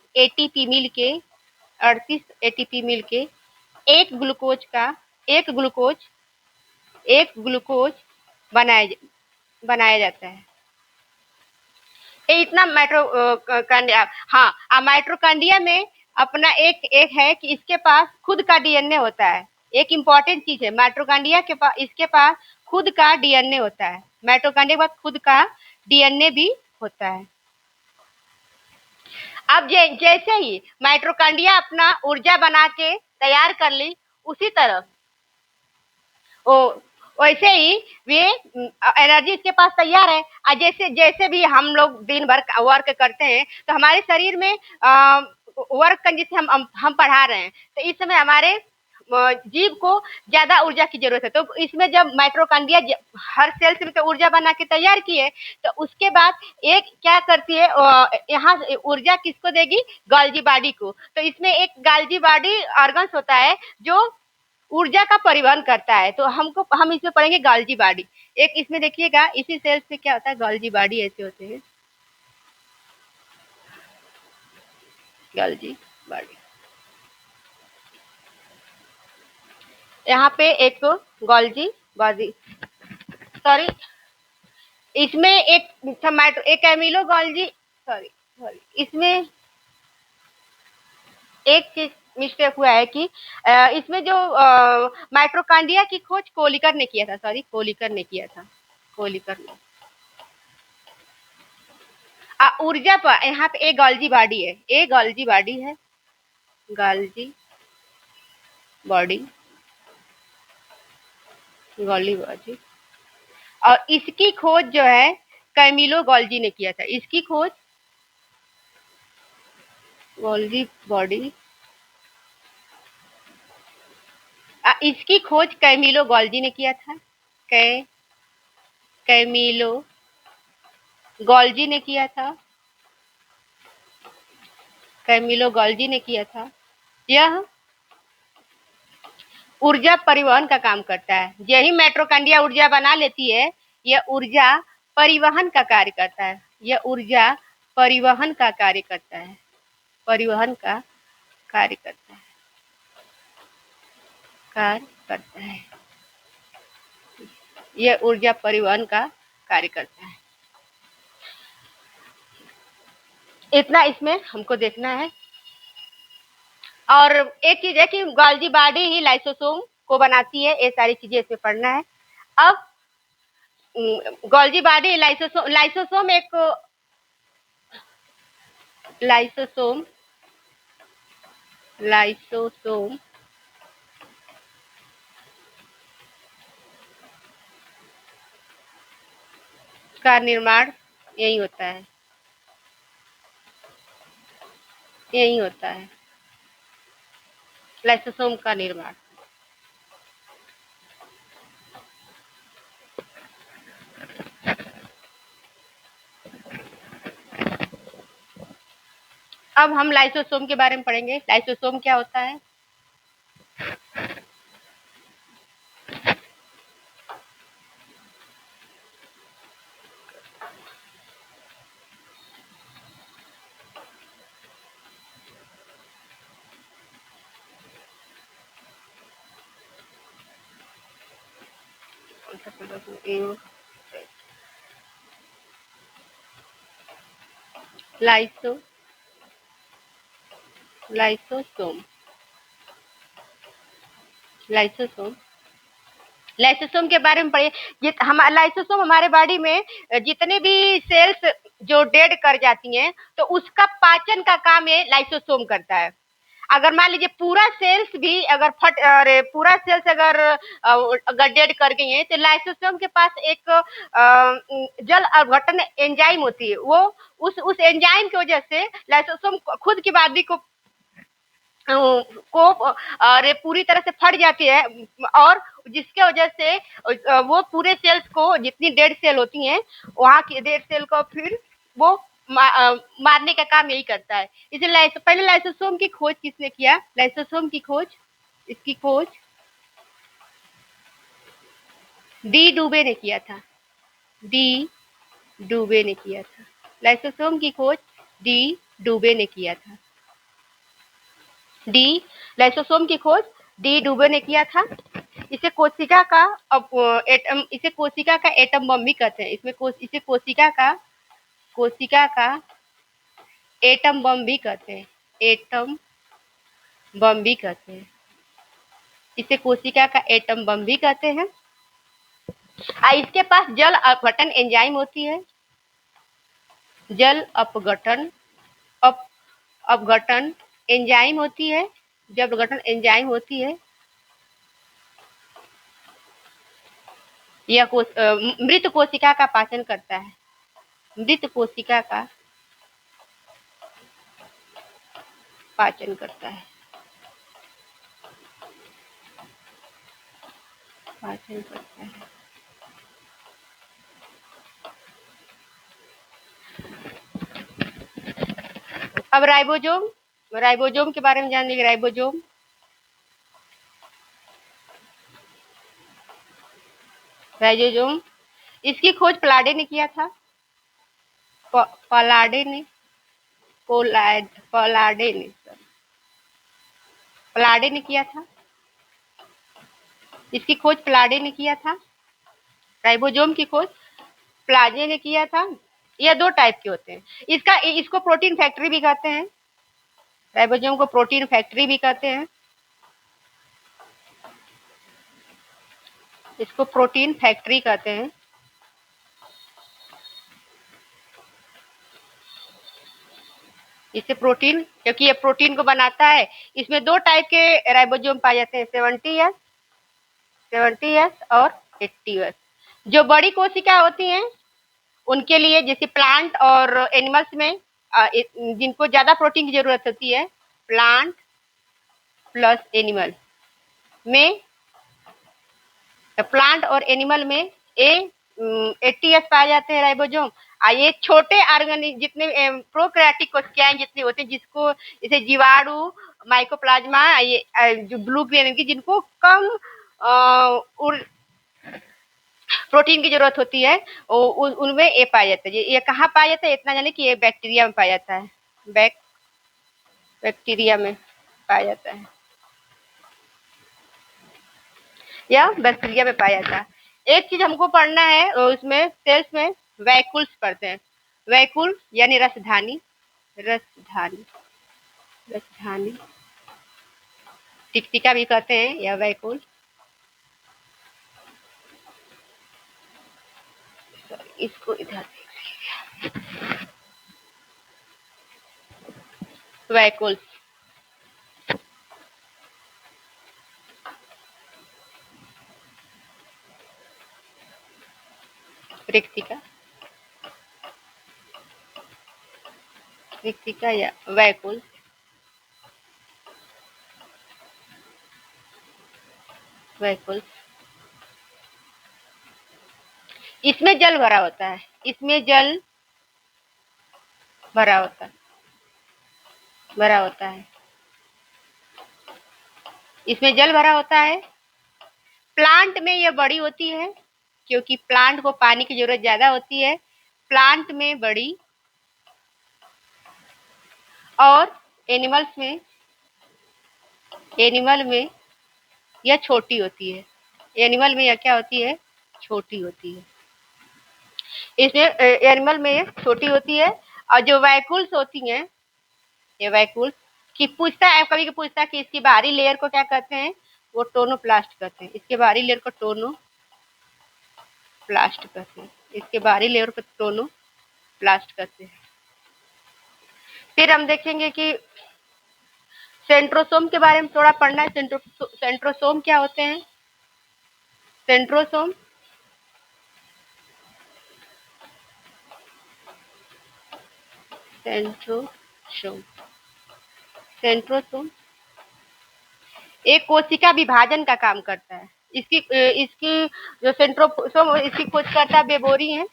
एटीपी मिल के एक ग्लूकोज बनाया जाता है। ये इतना माइटोकांड्रिया। हाँ, माइटोकांड्रिया में अपना एक है कि इसके पास खुद का डीएनए होता है। एक इम्पॉर्टेंट चीज है माइटोकांड्रिया के पास, इसके पास खुद का डीएनए होता है। माइटोकांड्रिया के पास खुद का डीएनए भी होता है। अब जैसे ही माइटोकांड्रिया अपना ऊर्जा बना के तैयार कर ली, उसी तरह वैसे ही वे एनर्जी इसके पास तैयार है। जैसे जैसे भी हम लोग दिन भर वर्क करते हैं, तो हमारे शरीर में वर्क जिसे हम पढ़ा रहे हैं, तो इस समय हमारे जीव को ज्यादा ऊर्जा की जरूरत है। तो इसमें जब माइटोकांड्रिया हर सेल से तो ऊर्जा बना के तैयार की है, तो उसके बाद एक क्या करती है, यहाँ ऊर्जा किसको देगी? गोल्जी बॉडी को। तो इसमें एक गोल्जी बॉडी ऑर्गन्स होता है जो ऊर्जा का परिवहन करता है। तो हम इसमें पढ़ेंगे गोल्जी बॉडी। एक इसमें देखिएगा, इसी सेल से क्या होता है, गोल्जी बॉडी ऐसे होते हैं। गोल्जी बॉडी, यहाँ पे एक गोल्जी बॉडी, सॉरी, इसमें एक एमिलो गोल्जी, सॉरी, इसमें एक चीज मिस्टेक हुआ है कि इसमें जो माइटोकांड्रिया की खोज कोलिकर ने किया था। कोलिकर ने ऊर्जा पर यहाँ पे एक गोल्जी बॉडी है। गोल्जी बॉडी, और इसकी खोज जो है कैमिलो गोल्जी ने किया था। इसकी खोज गोल्जी बॉडी, इसकी खोज कैमिलो गोल्जी ने किया था। कैमिलो गोल्जी ने किया था। यह ऊर्जा परिवहन का काम करता है। यही माइटोकांड्रिया ऊर्जा बना लेती है, यह ऊर्जा परिवहन का कार्य करता है। यह ऊर्जा परिवहन का कार्य करता है। इतना इसमें हमको देखना है। और एक चीज है कि गोल्जी बॉडी ही लाइसोसोम को बनाती है। ये सारी चीजें इसमें पढ़ना है। अब गोल्जी बॉडी लाइसोसोम का निर्माण यही होता है। यही होता है लाइसोसोम का निर्माण। अब हम लाइसोसोम के बारे में पढ़ेंगे। लाइसोसोम क्या होता है? लाइसो लाइसोसोम लाइसोसोम लाइसोसोम के बारे में पढ़िए। हम लाइसोसोम हमारे बॉडी में जितने भी सेल्स जो डेड कर जाती हैं तो उसका पाचन का काम ये लाइसोसोम करता है। अगर मान लीजिए पूरा सेल्स भी अगर फट अरे पूरा सेल्स अगर डेड कर गई है तो लाइसोसोम के पास एक जल अपघटन एंजाइम होती है। वो उस एंजाइम की वजह से लाइसोसोम खुद की बॉडी को और पूरी तरह से फट जाती है और जिसके वजह से वो पूरे सेल्स को जितनी डेड सेल होती हैं वहां की डेड सेल को फिर वो मारने का काम यही करता है। इसलिए पहले लाइसोसोम की खोज किसने किया? लाइसोसोम की खोज इसकी खोज डी डूबे ने किया था। डी डूबे ने किया था। लाइसोसोम की खोज डी डूबे ने किया था। डी लाइसोसोम की खोज डी डूबे ने किया था। इसे कोशिका का एटम बम भी कहते हैं। इसे कोशिका का एटम बम भी कहते हैं। एटम बम भी कहते हैं। इसे कोशिका का एटम बम भी कहते हैं। इसके पास जल अपघटन एंजाइम होती है। जल अपघटन अपघटन एंजाइम होती है। जब अपघटन एंजाइम होती है यह मृत कोशिका का पाचन करता है। मृत कोशिका का पाचन करता है। पाचन करता है। अब राइबोसोम के बारे में जान लीजिए। राइबोसोम इसकी खोज पलाडे ने किया था। पलाडे ने किया था। इसकी खोज पलाडे ने किया था। राइबोसोम की खोज प्लाजे ने किया था। यह दो टाइप के होते हैं। इसको प्रोटीन फैक्ट्री भी कहते हैं। राइबोसोम को प्रोटीन फैक्ट्री भी कहते हैं। इसको प्रोटीन फैक्ट्री कहते हैं। इसे प्रोटीन क्योंकि ये प्रोटीन को बनाता है। इसमें दो टाइप के राइबोसोम पाए जाते हैं 70S और 80S। जो बड़ी कोशिका होती हैं उनके लिए जैसे प्लांट और एनिमल्स में जिनको ज्यादा प्रोटीन की जरूरत होती है प्लांट प्लस एनिमल में प्लांट और एनिमल में 80S पाए जाते हैं राइबोसोम। ये छोटे ऑर्गेनिक जितने प्रोकैरियोटिक कोशिकाएं जितनी होती हैं जिसको जैसे जीवाणु माइकोप्लाज्मा ये जो ब्लू ग्रेन की जिनको कम प्रोटीन की जरूरत होती है उनमें ये पाया जाता है। ये कहाँ पाया जाता है? इतना जाने कि ये बैक्टीरिया में पाया जाता है। बैक्टीरिया में पाया जाता है या बैक्टीरिया में पाया जाता है। एक चीज हमको पढ़ना है उसमें सेल्स में वैक्यूल्स पढ़ते हैं। वैक्यूल यानी रसधानी टिकटिका भी कहते हैं या वैक्यूल। इसको इधर वैक्यूल रिक्तिका या वैक्यूल वैक्यूल्स। इसमें जल भरा होता है, इसमें जल भरा होता है, भरा होता है, इसमें जल भरा होता है। प्लांट में यह बड़ी होती है क्योंकि प्लांट को पानी की जरूरत ज्यादा होती है। प्लांट में बड़ी और एनिमल में यह छोटी होती है। एनिमल में यह क्या होती है? छोटी होती है। इसमें एनिमल में छोटी होती है। और जो वैक्यूल्स होती हैं, ये वैक्यूल्स की पूछता है, कभी पूछता है कि इसकी बाहरी लेयर को क्या कहते हैं? वो टोनोप्लास्ट कहते हैं। इसके बाहरी लेयर को टोनोप्लास्ट कहते हैं। इसके बाहरी लेयर को टोनोप्लास्ट कहते हैं। फिर हम देखेंगे कि सेंट्रोसोम के बारे में थोड़ा पढ़ना है। सेंट्रोसोम क्या होते हैं? सेंट्रोसोम सेंट्रोसोम एक कोशिका विभाजन का काम करता है। इसकी जो सेंट्रोसोम इसकी खोज करता बेबोरी है।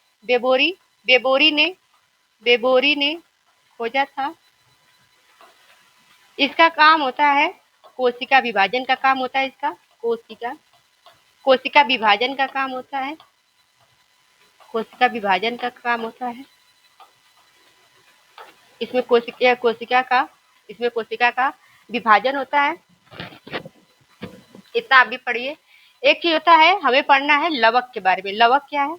बेबोरी ने खोजा था। इसका काम होता है कोशिका विभाजन का काम होता है। इसका कोशिका विभाजन का काम होता है। कोशिका विभाजन का काम होता है। इसमें कोशिका का विभाजन होता है। इतना आप भी पढ़िए। एक चीज होता है, हमें पढ़ना है लवक के बारे में। लवक क्या है?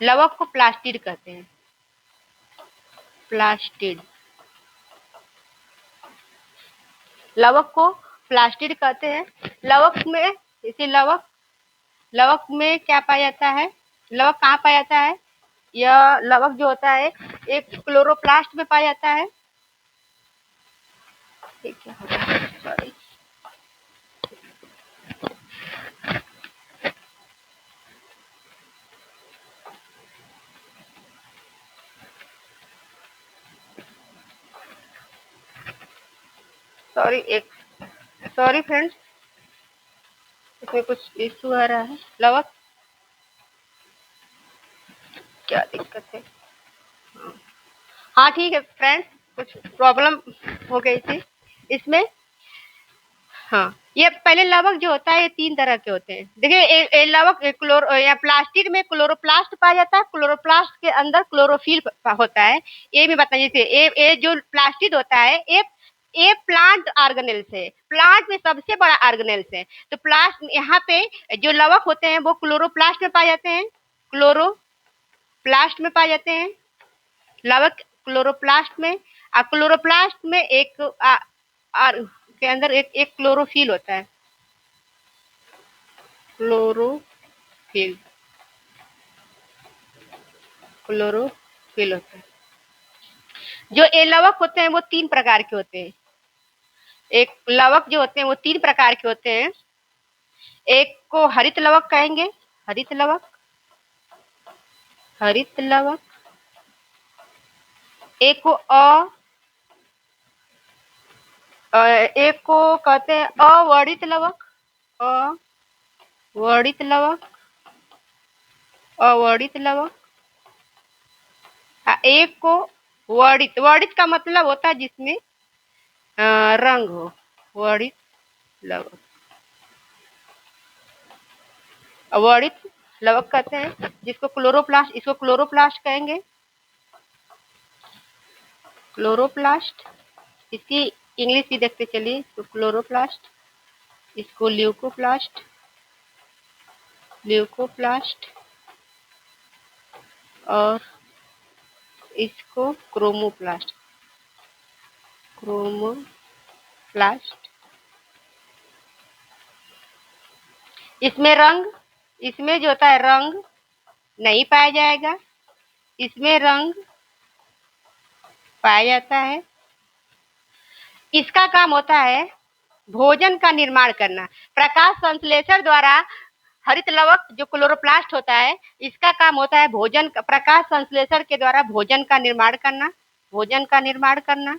लवक को प्लास्टिड कहते हैं। प्लास्टिड, लवक को प्लास्टिड कहते हैं। लवक में इसे लवक में क्या पाया जाता है? लवक कहाँ पाया जाता है? यह लवक जो होता है एक क्लोरोप्लास्ट में पाया जाता है। सॉरी, सॉरी फ्रेंड्स, इसमें कुछ इशू आ रहा है। लवक क्या दिक्कत है? हाँ ठीक है फ्रेंड्स, कुछ प्रॉब्लम हो गई थी इसमें। हाँ, ये पहले लवक जो होता है ये 3 तरह के होते हैं। देखिए लवक या प्लास्टिड में क्लोरोप्लास्ट पाया जाता है। क्लोरोप्लास्ट के अंदर क्लोरोफिल होता है। ये भी बताइए थे, ये जो प्लास्टिड होता है ये प्लांट ऑर्गेनेल्स है। प्लांट में सबसे बड़ा ऑर्गेनेल्स है। तो प्लास्ट यहाँ पे जो लवक होते हैं वो क्लोरोप्लास्ट में पाए जाते हैं। क्लोरोप्लास्ट में पाए जाते हैं लवक, क्लोरोप्लास्ट में। और क्लोरोप्लास्ट में एक के अंदर एक क्लोरोफिल होता है। क्लोरोफिल होता है। जो ये लवक होते हैं वो 3 प्रकार के होते हैं। एक लवक जो होते हैं वो 3 प्रकार के होते हैं। एक को हरित लवक कहेंगे। हरित लवक। एक को एक को कहते हैं अवर्णित लवक। अवर्णित लवक। एक को वर्णित का मतलब होता है जिसमें रंग हो। वर्णित लवक, वर्णित लवक कहते हैं जिसको क्लोरोप्लास्ट, इसको क्लोरोप्लास्ट कहेंगे। क्लोरोप्लास्ट, इसकी इंग्लिश भी देखते चलिए। तो क्लोरोप्लास्ट, इसको ल्यूकोप्लास्ट और इसको क्रोमोप्लास्ट। इसमें जो होता है रंग नहीं पाया जाएगा। इसमें रंग पाया जाता है। इसका काम होता है भोजन का निर्माण करना। प्रकाश संश्लेषण द्वारा हरित लवक जो क्लोरोप्लास्ट होता है इसका काम होता है प्रकाश संश्लेषण के द्वारा भोजन का निर्माण करना।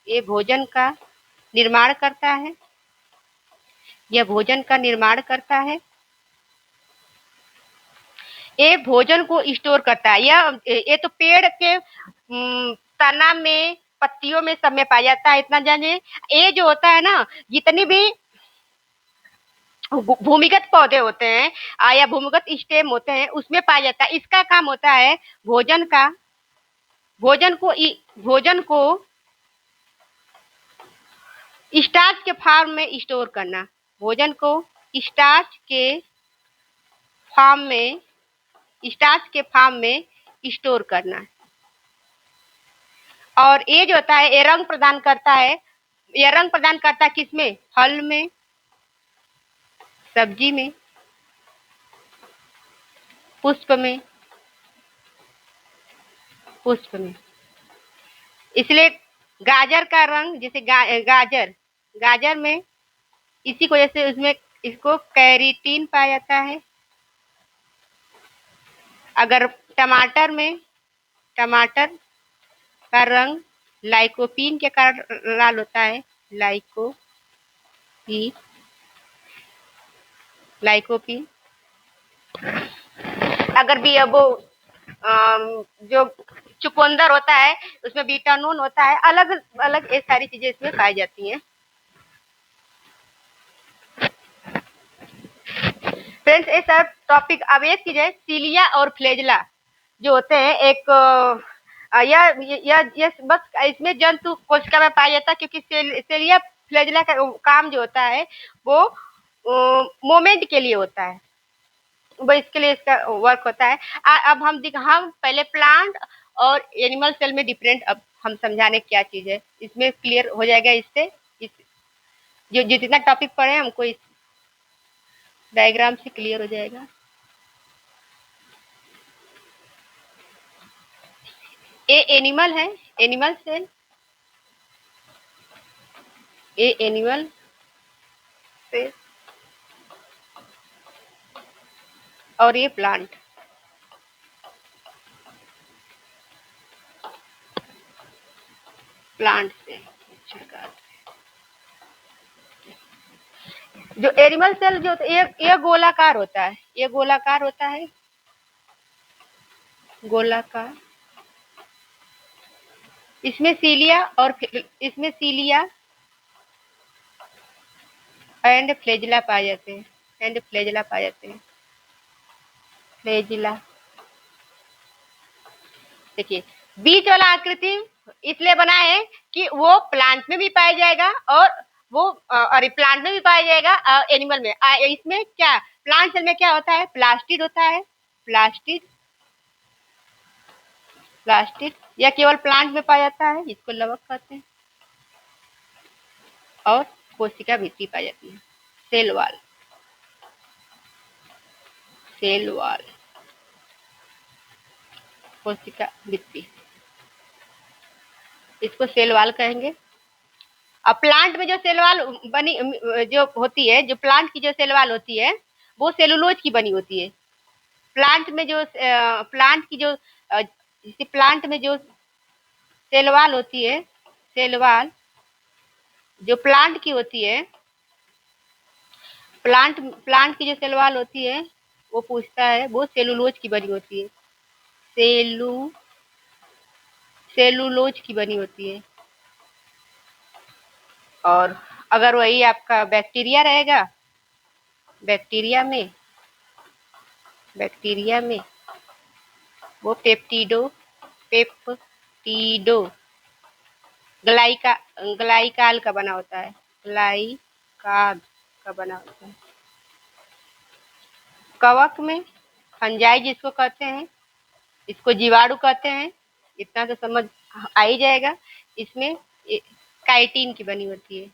ये भोजन का निर्माण करता है। यह भोजन का निर्माण करता है। ये भोजन को स्टोर करता है। ये तो पेड़ के तना में, पत्तियों में, सब में पाया जाता है, इतना जानिए। ये जो होता है ना, जितनी भी भूमिगत पौधे होते हैं या भूमिगत स्टेम होते हैं, उसमें पाया जाता है। इसका काम होता है भोजन का भोजन को स्टार्च के फॉर्म में स्टोर करना। भोजन को स्टार्च के फॉर्म में स्टोर करना। और ये जो होता है, ये रंग प्रदान करता है। ये रंग प्रदान करता है किसमें? फल में, सब्जी में, पुष्प में। इसलिए गाजर का रंग, जैसे गाजर में इसी को, जैसे उसमें इसको कैरोटीन पाया जाता है। अगर टमाटर का रंग लाइकोपीन के कारण लाल होता है। लाइकोपीन। अगर भी वो जो चुकंदर होता है, उसमें बीटानून होता है। अलग अलग ये सारी चीजें इसमें पाई जाती हैं। फ्रेंड्स, ये सब टॉपिक अब एक चीज है, सीलिया और फ्लैजेला जो होते हैं। एक यह बस इसमें जंतु कोशिका में पाया जाता है, क्योंकि सेलिया फ्लैजेला का काम जो होता है वो मोमेंट के लिए होता है, वो इसके लिए इसका वर्क होता है। अब हम पहले प्लांट और एनिमल सेल में डिफरेंट अब हम समझाने क्या चीज है, इसमें क्लियर हो जाएगा। इससे जो जितना टॉपिक पढ़े हमको इस डायग्राम से क्लियर हो जाएगा। ये एनिमल है, एनिमल सेल। ये एनिमल सेल और ये प्लांट। से जो एनिमल सेल जो ये गोलाकार होता है, गोलाकार। इसमें सीलिया एंड फ्लैजेला पाए जाते हैं। फ्लैजेला। देखिए, बीच वाला आकृति इसलिए बना है कि वो प्लांट में भी पाया जाएगा और प्लांट में भी पाया जाएगा एनिमल में। इसमें क्या, प्लांट सेल में क्या होता है? प्लास्टिड होता है। प्लास्टिड या केवल प्लांट में पाया जाता है, इसको लवक कहते हैं। और कोशिका भित्ति पाई जाती है, सेल वॉल, कोशिका भित्ति, इसको सेल वॉल कहेंगे। अब प्लांट में जो सेल वॉल बनी जो होती है, जो प्लांट की जो सेल वॉल होती है, वो सेलुलोज की बनी होती है। प्लांट में जो जैसे प्लांट में जो सेल वॉल होती है, जो प्लांट की होती है, प्लांट की जो सेल वॉल होती है, वो पूछता है, वो सेलुलोज की बनी होती है। सेलुलोज की बनी होती है। और अगर वही आपका बैक्टीरिया रहेगा, बैक्टीरिया में वो पेप्टिडो ग्लाइकाल का बना होता है। कवक में फंजाई जिसको कहते हैं, इसको जीवाणु कहते हैं, इतना तो समझ आ ही जाएगा। इसमें काइटिन की बनी होती है।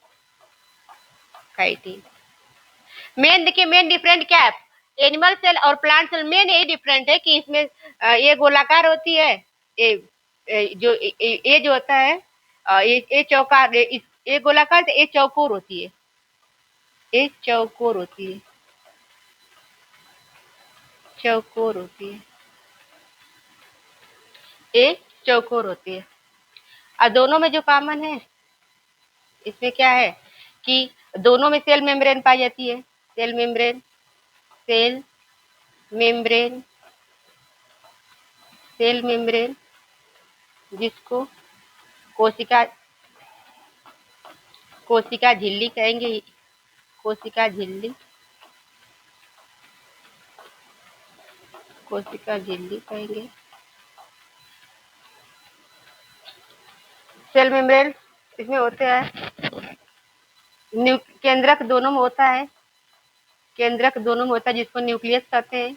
मेन डिफरेंट क्या है एनिमल सेल और प्लांट सेल? मेन यही डिफरेंट है कि इसमें ये गोलाकार होती है, ये जो होता है ये चौकार, ये गोलाकार, ये चौकोर होती है। ये चौकोर होती है। ये चौकोर होती है। और दोनों में जो कॉमन है, इसमें क्या है कि दोनों में सेल मेम्ब्रेन पाई जाती है। Cell membrane, cell membrane, cell membrane, जिसको कोशिका कोशिका झिल्ली कहेंगे। कोशिका झिल्ली, कोशिका झिल्ली कहेंगे। सेल मेम्ब्रेन इसमें होते हैं, केंद्रक दोनों में होता है। केंद्रक दोनों में होता है, जिसको न्यूक्लियस कहते हैं।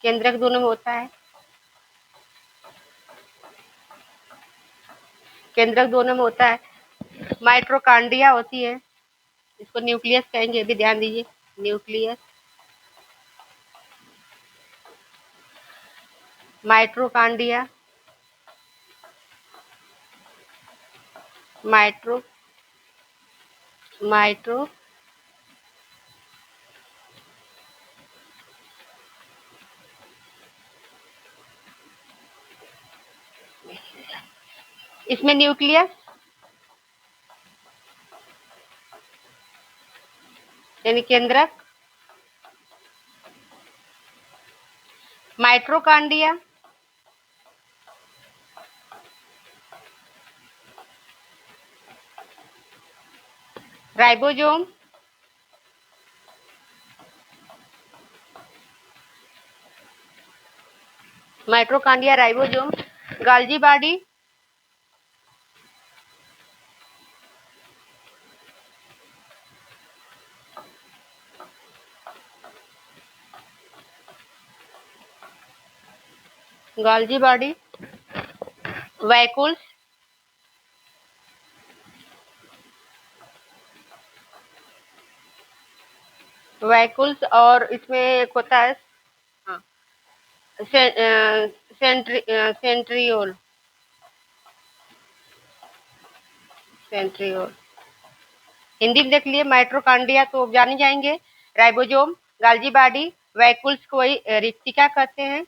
केंद्रक दोनों में होता है। केंद्रक दोनों में होता है। माइटोकांड्रिया होती है, इसको न्यूक्लियस कहेंगे, भी ध्यान दीजिए। न्यूक्लियस, माइटोकांड्रिया, माइट्रो माइट्रो इसमें न्यूक्लियस यानी केंद्रक, mitochondria, ribosome, mitochondria, ribosome, Golgi body, Golgi body, vacuoles, vacuoles, और इसमें एक होता है हाँ, सेंट्रियोल, सेंट्रियोल। हिंदी में देख लिए। माइटोकांड्रिया तो जान ही जाएंगे। राइबोसोम, गाल्जी बॉडी, वैकुल्स को वही रिक्तिका कहते हैं,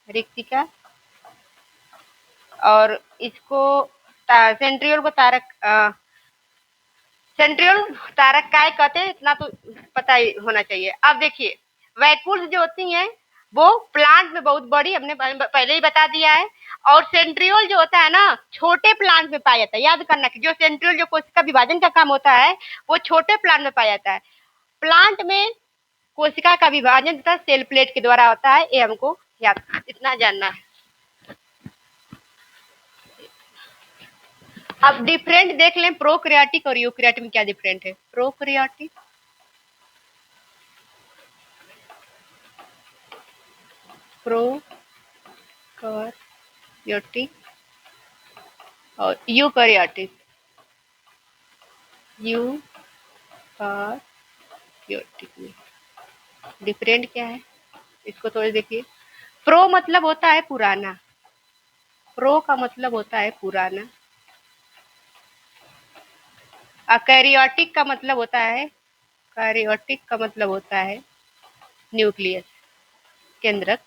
रिक्तिका। और इसको सेंट्रियोल को सेंट्रियोल तारक काय कहते हैं, इतना तो पता ही होना चाहिए। अब देखिए, वैकुल्स जो होती हैं वो प्लांट में बहुत बड़ी, हमने पहले ही बता दिया है। और सेंट्रियोल जो होता है ना, छोटे प्लांट में पाया जाता है। याद करना कि जो सेंट्रियोल जो कोशिका विभाजन का काम होता है वो छोटे प्लांट में पाया जाता है। प्लांट में कोशिका का विभाजन तथा सेल प्लेट के द्वारा होता है, ये हमको याद इतना जानना है। अब डिफरेंट देख लें, प्रोकैरियोटिक और यूकैरियोटिक में क्या डिफरेंट है। प्रोकैरियोटिक, प्रोकैरियोटिक और यूकैरियोटिक, यूकैरियोटिक में डिफरेंट क्या है, इसको थोड़ी देखिए। प्रो मतलब होता है पुराना, प्रो का मतलब होता है पुराना। अकैरियोटिक का मतलब होता है, कैरियोटिक का मतलब होता है न्यूक्लियस, केंद्रक।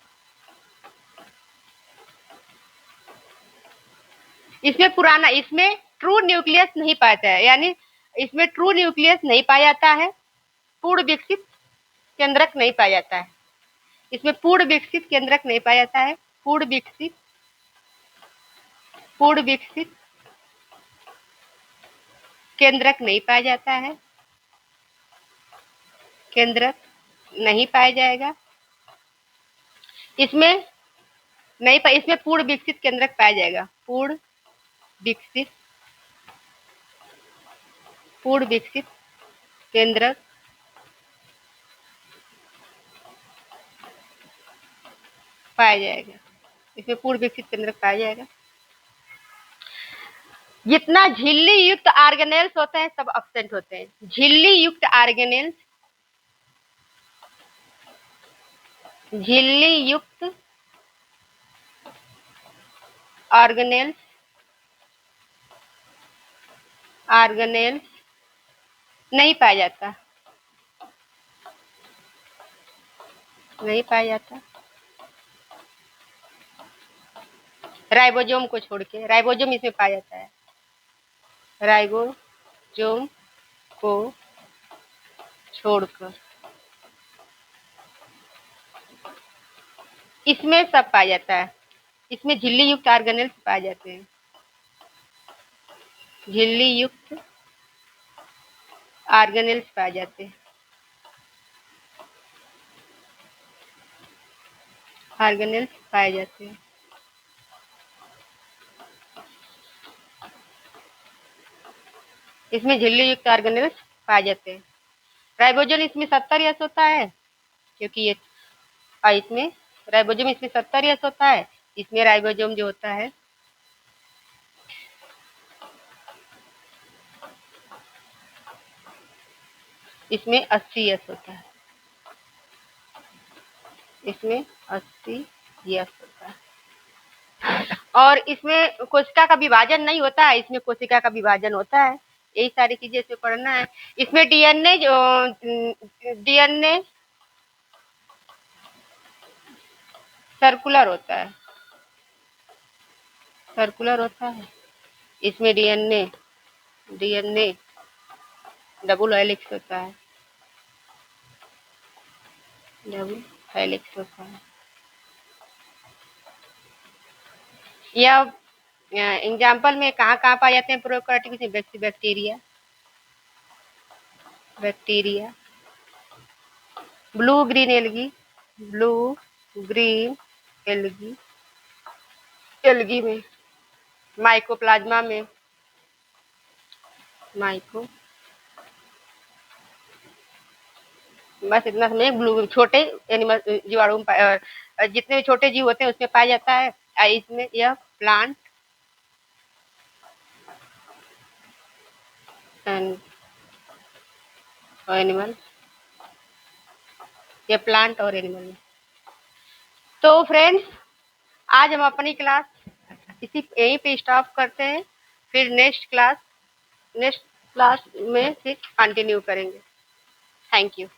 इसमें पुराना, इसमें ट्रू न्यूक्लियस नहीं पाता है, यानी इसमें ट्रू न्यूक्लियस नहीं पाया जाता है, पूर्ण विकसित केंद्रक नहीं पाया जाता है। इसमें पूर्ण विकसित केंद्रक नहीं पाया जाता है। पूर्ण विकसित केंद्रक नहीं पाया जाता है, केंद्रक नहीं पाया जाएगा इसमें। नहीं पाया, इसमें पूर्ण विकसित केंद्रक पाया जाएगा। विकसित पूर्ण विकसित केंद्रक पाया जाएगा, इसमें पूर्ण विकसित केंद्रक पाया जाएगा। जितना झिल्ली युक्त ऑर्गेनेल्स होते हैं सब एब्सेंट होते हैं। झिल्ली युक्त ऑर्गेनेल्स, झिल्ली युक्त ऑर्गेनेल्स, ऑर्गेनेल्स नहीं पाया जाता, नहीं पाया जाता। राइबोसोम को छोड़ के, राइबोसोम इसमें पाया जाता है। राइबोसोम को छोड़कर। इसमें सब पाया जाता है। इसमें झिल्ली युक्त ऑर्गेनेल्स पाए जाते हैं। झिल्ली युक्त ऑर्गेनेल्स पाए जाते हैं। ऑर्गेनेल्स पाए जाते हैं। इसमें झिल्ली युक्त ऑर्गेनेल्स पाए जाते हैं। राइबोसोम इसमें 70 यस होता है, क्योंकि ये इसमें राइबोसोम इसमें 70 यस होता है। इसमें राइबोसोम जो होता है इसमें 80 यस होता है। इसमें 80 यस होता है। और इसमें कोशिका का विभाजन नहीं होता है, इसमें कोशिका का विभाजन होता है। यही सारी चीजें इसमें पढ़ना है। इसमें डीएनए डीएनए सर्कुलर होता है। सर्कुलर होता है। इसमें डीएनए डीएनए डबल हेलिक्स होता है। डबल हेलिक्स होता है। यह एग्जाम्पल में कहाँ कहाँ पाए जाते हैं प्रोकैरियोटिक में? Bacteria bacteria, blue green algae, blue green algae, algae में, माइकोप्लाज्मा में, माइको, बस इतना समझे। ब्लू छोटे एनिमल जीवाणु जितने भी छोटे जीव होते हैं उसमें पाया जाता है। इसमें यह प्लांट एंड एनिमल, ये प्लांट और एनिमल में। तो फ्रेंड्स, आज हम अपनी क्लास यहीं पे स्टॉप करते हैं। फिर नेक्स्ट क्लास में फिर कंटिन्यू करेंगे। Thank you.